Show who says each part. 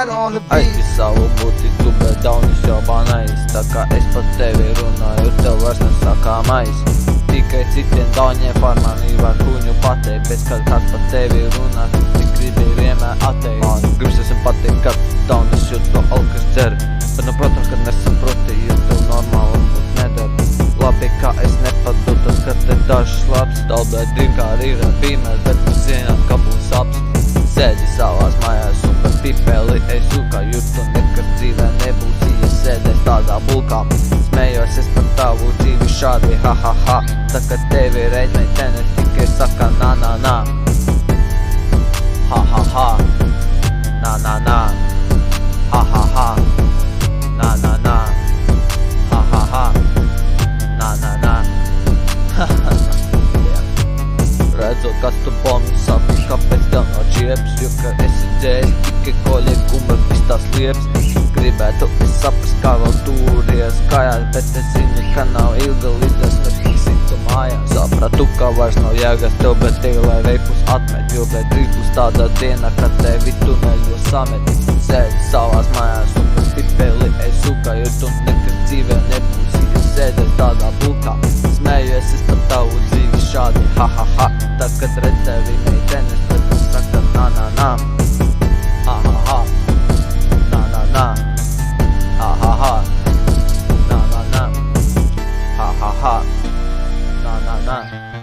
Speaker 1: Got on the beat.
Speaker 2: Aizpis savu muti, tu bet daunis jau banais. Tā kā es pat tevi runāju, tev vairs nesakāmais. Tikai citiem dauniem par mani var kuņu pateikt, bet kad kāds par tevi runā, tu tik gribi vienmēr atteikt. Man gribas pateikt, ka daunis jūt no alkas dzer, bet nu protams, kad nesaproti, jo tev normāli būt neder. Labi, kā es nepadotos, ka te dažs labs dalbēt drinkā ir bīmēs, bet tu zināt, ka būs apst. Sēdi savās mājās un par pipeli es jūkā jūtu, nekad dzīvē nebūs, ja sēdēs tādā bulkā. Smējos es par tavu dzīvi šādi, ha ha ha. Tā kā tevi reiz meitene tikai saka na na na. Ha ha ha. Na na na. Ha ha ha. Na na na. Ha ha ha. Na na na. Ha ha ha. Redzot, kas tu bombi saki, kāpēc tev nav čiebs, jo ka esi dzējis tikai koļie kumraktis tās lieps. Gribētu es saprast, kā vēl turies kājās, bet es zinu, ka nav ilga līdz mēs tiksim tu mājās. Sapratu, ka vairs nav jēgas tev, bet tev lai veipus atmet, jo bet drīz būs tāda diena, kad tevi tuneļos samet. Sēdi savās mājās un bez pipeli es jūkāju, tu nekad dzīvē nebūs, ja sēdēs tādā bulkā. Smējies es par tavu dzīvi šādi, ha ha ha. Tā kad redz tevi meitenes, tad tu saka na na na. Ha ha ha. Na na na. Ha ha ha. Na na na. Ha ha ha. Na na na.